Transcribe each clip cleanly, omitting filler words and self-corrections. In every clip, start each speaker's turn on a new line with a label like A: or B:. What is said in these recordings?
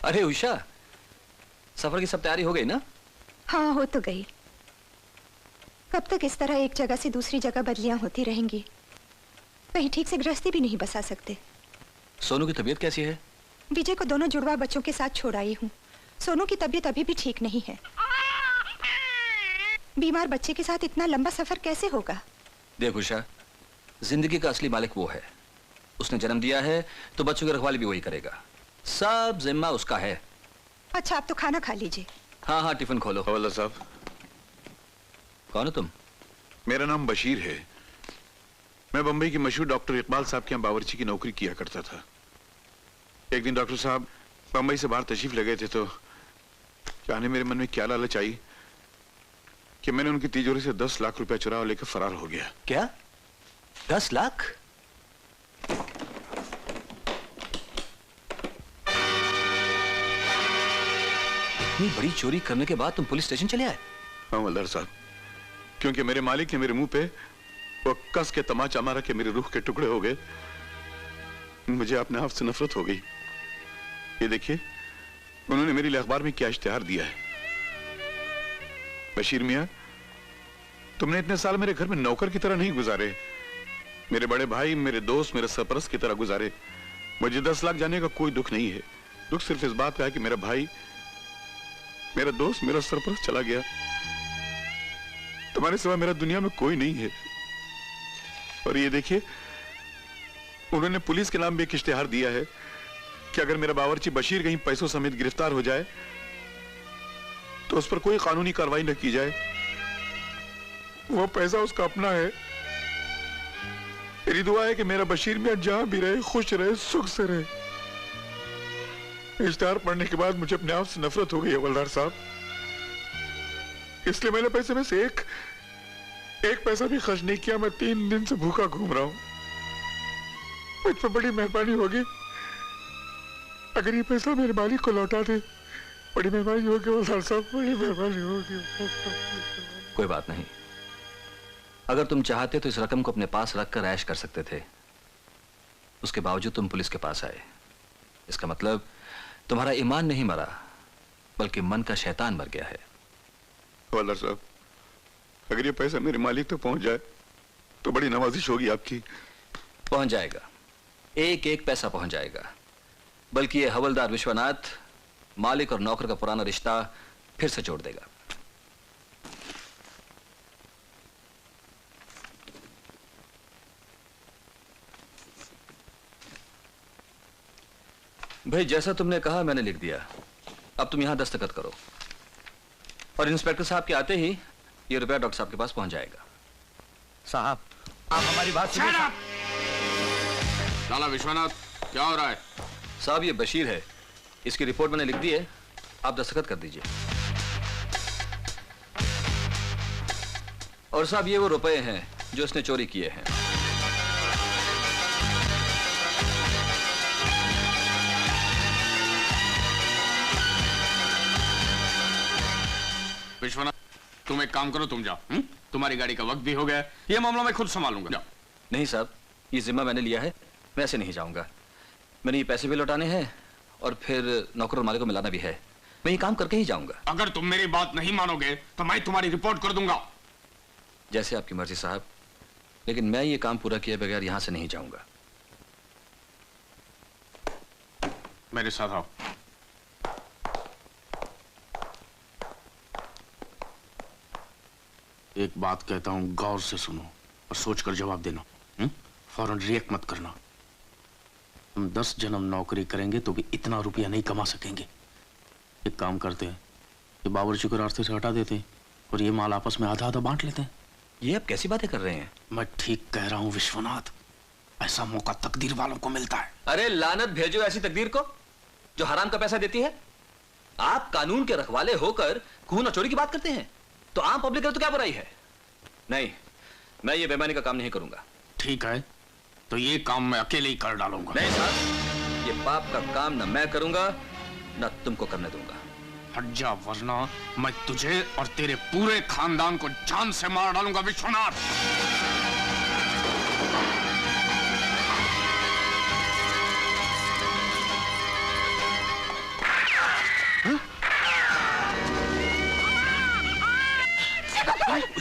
A: अरे उषा, सफर की सब तैयारी हो गई ना?
B: हाँ, हो तो गई। कब तक इस तरह एक जगह से दूसरी जगह बदलियां होती रहेंगी? कहीं ठीक से गृहस्थी भी नहीं बसा सकते।
A: सोनू की तबीयत कैसी है?
B: विजय को दोनों जुड़वा बच्चों के साथ छोड़ आई हूँ। सोनू की तबीयत अभी भी ठीक नहीं है। बीमार बच्चे के साथ इतना लंबा सफर कैसे होगा?
A: देख उषा, जिंदगी का असली मालिक वो है। उसने जन्म दिया है तो बच्चों की रखवाली भी वही करेगा। सब जिम्मा उसका है।
B: अच्छा, आप तो खाना खा लीजिए।
A: हाँ हाँ, टिफिन खोलो।
C: हवलदार साहब।
A: कौन हो तुम?
C: मेरा नाम बशीर है। मैं बंबई के मशहूर डॉक्टर इकबाल साहब के यहाँ बावर्ची की नौकरी किया करता था। एक दिन डॉक्टर साहब बंबई से बाहर तशरीफ ले गए थे तो जाने मेरे मन में क्या लालच आई कि मैंने उनकी तिजोरी से 10 लाख रुपया चुरा लेकर फरार हो गया।
A: क्या? 10 लाख? इतनी बड़ी चोरी करने के बाद तुम पुलिस स्टेशन चले आए?
C: हाँ हवलदार साहब, क्योंकि मेरे मालिक ने मेरे मुंह पे वो कस के तमाचा मारा कि मेरे रूह के टुकड़े हो गए। मुझे अपने आप से नफरत हो गई। ये देखिए, उन्होंने मेरे लिए अखबार में क्या इश्तिहार दिया है। बशीर मियां, तुमने इतने साल मेरे घर में नौकर की तरह नहीं गुजारे, मेरे बड़े भाई, मेरे दोस्त, मेरे सरपरस्त की तरह गुजारे। मुझे 10 लाख जाने का कोई दुख नहीं है। दुख सिर्फ इस बात का है कि मेरा भाई, मेरा दोस्त, मेरा सरपरस्त चला गया। तुम्हारे सिवा मेरा दुनिया में कोई नहीं है। और ये देखिए, उन्होंने पुलिस के नाम भी एक इश्तिहार दिया है कि अगर मेरा बावर्ची बशीर कहीं पैसों समेत गिरफ्तार हो जाए तो उस पर कोई कानूनी कार्रवाई न की जाए। वो पैसा उसका अपना है। मेरी दुआ है कि मेरा बशीर मियां जहां भी रहे खुश रहे, सुख से रहे। इश्तिहार पढ़ने के बाद मुझे अपने आप से नफरत हो गई है हवलदार साहब। इसलिए मैंने पैसे में से एक पैसा भी खर्च नहीं किया। मैं 3 दिन से भूखा घूम रहा हूं। मुझ पर बड़ी मेहरबानी होगी अगर ये पैसा मेरे मालिक को लौटा दे। बड़ी मेहरबानी होगी हवलदार साहब, बड़ी मेहरबानी होगी।
A: कोई बात नहीं, अगर तुम चाहते तो इस रकम को अपने पास रखकर ऐश कर सकते थे। उसके बावजूद तुम पुलिस के पास आए। इसका मतलब तुम्हारा ईमान नहीं मरा, बल्कि मन का शैतान मर गया है।
C: हवलदार साहब, अगर ये पैसा मेरे मालिक तक पहुंच जाए तो बड़ी नवाजिश होगी आपकी।
A: पहुंच जाएगा, एक एक पैसा पहुंच जाएगा। बल्कि ये हवलदार विश्वनाथ मालिक और नौकर का पुराना रिश्ता फिर से जोड़ देगा। भाई, जैसा तुमने कहा मैंने लिख दिया। अब तुम यहां दस्तखत करो और इंस्पेक्टर साहब के आते ही ये रुपया डॉक्टर साहब के पास पहुंच जाएगा।
D: साहब, आप हमारी बात सुनिए।
E: लाला विश्वनाथ, क्या हो रहा है?
A: साहब, ये बशीर है, इसकी रिपोर्ट मैंने लिख दी है, आप दस्तखत कर दीजिए। और साहब, ये वो रुपए हैं जो इसने चोरी किए हैं।
E: विश्वनाथ, तुम एक काम करो, तुम जाओ। तुम्हारी गाड़ी का वक्त भी हो गया। ये मामला मैं खुद संभालूंगा। जाओ।
A: नहीं साहब, ये जिम्मा मैंने लिया है, मैं ऐसे नहीं जाऊंगा। मैंने ये पैसे भी लौटाने हैं और फिर नौकर और मालिक को मिलाना भी है। मैं ये काम करके ही जाऊंगा।
E: अगर तुम मेरी बात नहीं मानोगे तो मैं तुम्हारी रिपोर्ट कर दूंगा।
A: जैसे आपकी मर्जी साहब, लेकिन मैं ये काम पूरा किए बगैर यहां से नहीं जाऊंगा।
E: मेरे साथ आओ। एक बात कहता हूं, गौर से सुनो और सोचकर जवाब देना। फौरन रिएक्ट मत करना। हम 10 जन्म नौकरी करेंगे तो भी इतना रुपया नहीं कमा सकेंगे। एक काम करते हैं, ये बावर्ची को रास्ते से हटा देते हैं और ये माल आपस में आधा आधा बांट लेते हैं।
A: ये आप कैसी बातें कर रहे हैं?
E: मैं ठीक कह रहा हूं विश्वनाथ, ऐसा मौका तकदीर वालों को मिलता है।
A: अरे लानत भेजो ऐसी तकदीर को जो हराम का पैसा देती है। आप कानून के रखवाले होकर खून और चोरी की बात करते हैं, तो आम पब्लिक करे तो क्या बुराई है? नहीं, मैं ये बेईमानी का काम नहीं करूंगा।
E: ठीक है, तो ये काम मैं अकेले ही कर डालूंगा।
A: नहीं साहब, ये पाप का काम न मैं करूंगा न तुमको करने दूंगा।
E: हट जा, वरना मैं तुझे और तेरे पूरे खानदान को जान से मार डालूंगा विश्वनाथ।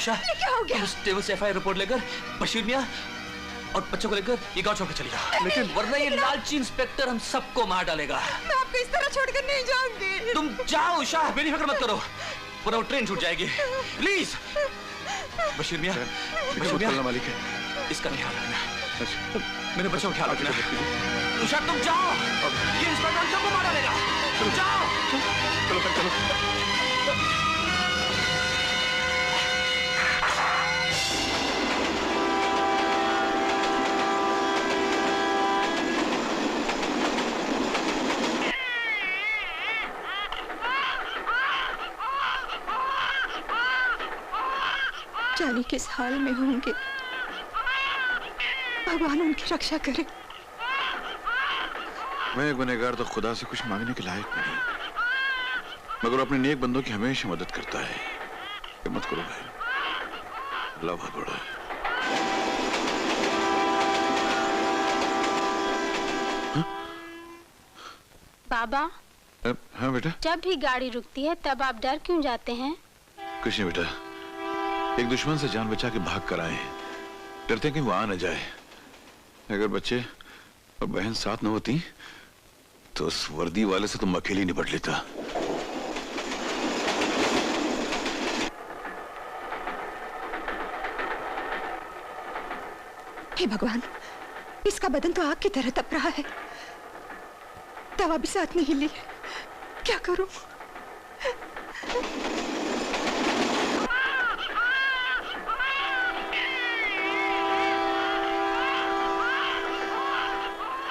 A: उषा,
B: क्या हो गया?
A: तुम उस टेबल से एफआईआर रिपोर्ट लेकर बशीर मियां और बच्चों को लेकर ये गांव छोड़ के चली जाओ। लेकिन वरना ये लालची इंस्पेक्टर हम सबको मार डालेगा।
B: मैं आपको इस तरह छोड़कर नहीं जाऊंगी।
A: तुम जाओ उषा, मेरी फिक्र मत करो, पूरा ट्रेन छूट जाएगी। प्लीज बशीर मियां,
C: मालिक है,
A: इसका ख्याल रखना, मेरे बच्चों का ख्याल रखना। उषा तुम जाओ, ये इंस्पेक्टर हम सबको मार डालेगा। तुम जाओ।
C: चलो चलो।
B: जाने किस हाल में होंगे, भगवान उनकी रक्षा करे।
C: मैं एक गुनहगार तो खुदा से कुछ मांगने के लायक नहीं, मगर अपने नेक बंदों की हमेशा मदद करता है। हिम्मत करो भाई, अल्लाह बहुत बड़ा है।
F: बाबा,
C: हाँ बेटा।
F: जब भी गाड़ी रुकती है तब आप डर क्यों जाते हैं?
C: कुछ नहीं बेटा, एक दुश्मन से जान बचा के भाग कर आए हैं, डरते कि वो आ न जाए। अगर बच्चे और बहन साथ न होती तो उस वर्दी वाले से तुम अकेले निपट लेता।
B: हे भगवान, इसका बदन तो आग की तरह तप रहा है, दवा भी साथ नहीं ली, क्या करूं?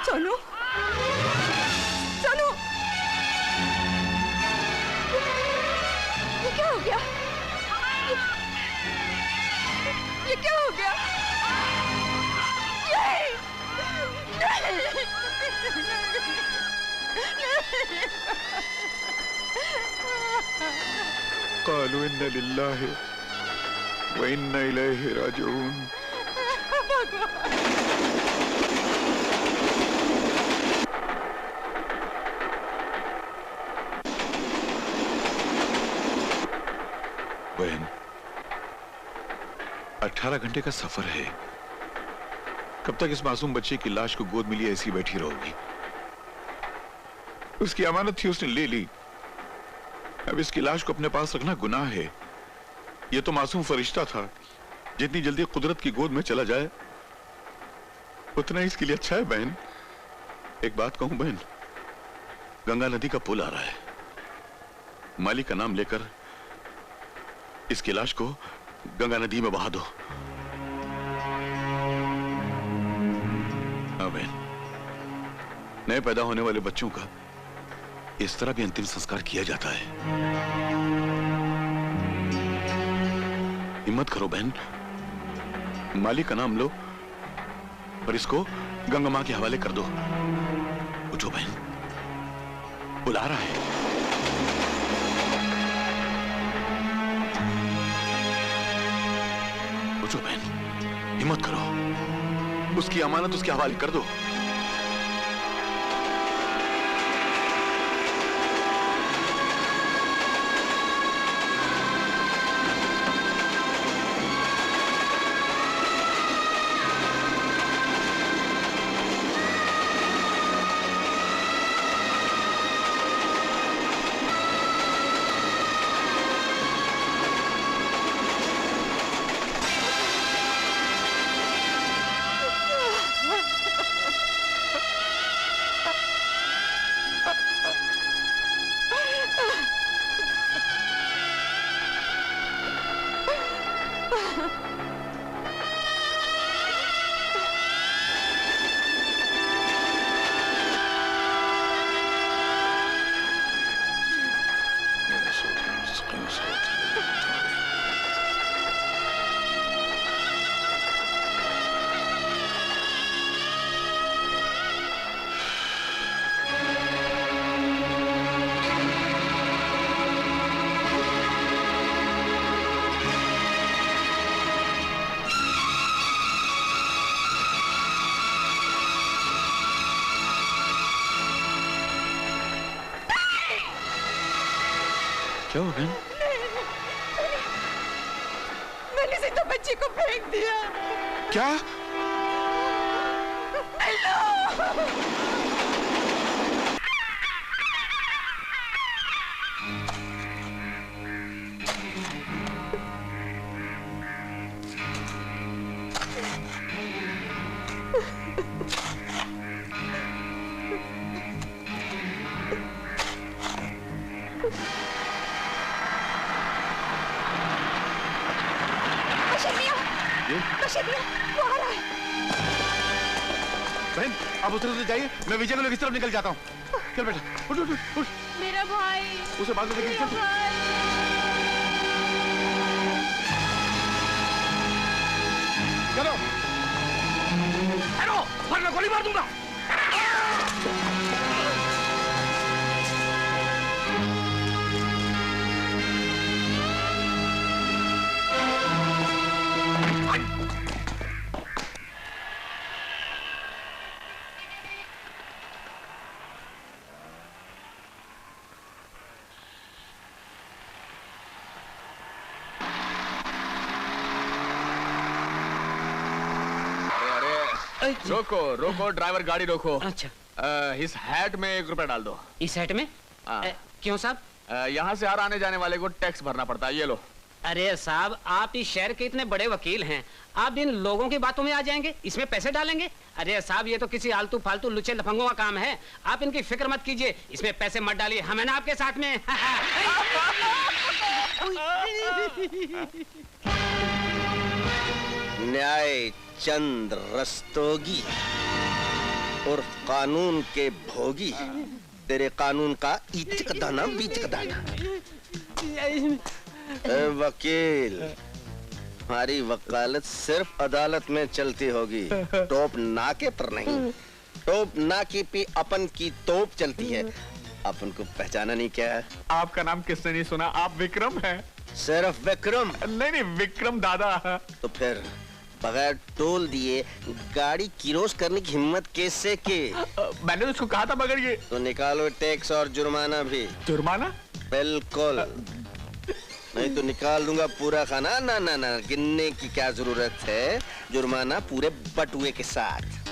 B: सोनू, सोनू, ये क्या हो गया? ये क्या हो गया?
C: क़ालू इन्ना लिल्लाहि व इन्ना इलैहि राजिऊन। बहन, 18 घंटे का सफर है, कब तक इस मासूम बच्चे की लाश को गोद में लिए ऐसी बैठी रहोगी? उसकी अमानत थी, उसने ले ली, अब इसकी लाश को अपने पास रखना गुनाह है। यह तो मासूम फरिश्ता था, जितनी जल्दी कुदरत की गोद में चला जाए उतना ही इसके लिए अच्छा है। बहन, एक बात कहूं बहन, गंगा नदी का पुल आ रहा है, मालिक का नाम लेकर इसकी लाश को गंगा नदी में बहा दो। हाँ बहन, नए पैदा होने वाले बच्चों का इस तरह भी अंतिम संस्कार किया जाता है। हिम्मत करो बहन, मालिक का नाम लो और इसको गंगा मां के हवाले कर दो। उठो बहन, बुला रहा है। उठो बहन, हिम्मत करो, उसकी अमानत उसके हवाले कर दो। क्या हो बहन?
B: मैंने
G: बच्ची को फेंक दिया।
C: क्या?
B: बशीर मियां, वो आ रहा है।
C: बहन, आप उधर जाइए, मैं विजय को लेकर इस तरफ निकल जाता हूँ। चल बेटा, उठ उठ उठ।
F: मेरा भाई,
C: उसे बाद में देखेंगे।
F: मेरा भाई।
C: चलो।
E: हेलो, वरना गोली मार दूंगा।
H: रोको रोको, ड्राइवर गाड़ी रोको।
I: अच्छा,
H: इस हैट में 1 रुपया डाल दो।
I: इस हैट में? क्यों साहब?
H: यहाँ से हर आने जाने वाले को टैक्स भरना पड़ता है, ये लो।
I: अरे साहब, आप इस शहर के इतने बड़े वकील हैं, आप इन लोगों की बातों में आ जाएंगे, इसमें पैसे डालेंगे? अरे साहब, ये तो किसी आलतू फालतू लुच्चे लफंगों का काम है, आप इनकी फिक्र मत कीजिए, इसमें पैसे मत डालिए, हम है ना आपके साथ में।
J: न्याय चंद रस्तोगी और कानून के भोगी, तेरे कानून का इचक दाना बीचक दाना। वकील, हमारी वकालत सिर्फ अदालत में चलती होगी, टोप नाके पर नहीं। टोप नाके पे अपन की तोप चलती है। अपन को पहचाना नहीं क्या है?
H: आपका नाम किसने नहीं सुना? आप विक्रम हैं।
J: सिर्फ विक्रम?
H: नहीं, विक्रम दादा।
J: तो फिर बगैर टोल दिए गाड़ी किरोस करने की हिम्मत कैसे की?
H: मैंने तो उसको कहा था, मगर ये
J: तो निकालो टैक्स और जुर्माना भी।
H: जुर्माना?
J: बिल्कुल, नहीं तो निकाल दूंगा पूरा खाना। ना ना ना, गिनने की क्या जरूरत है, जुर्माना पूरे बटुए के साथ।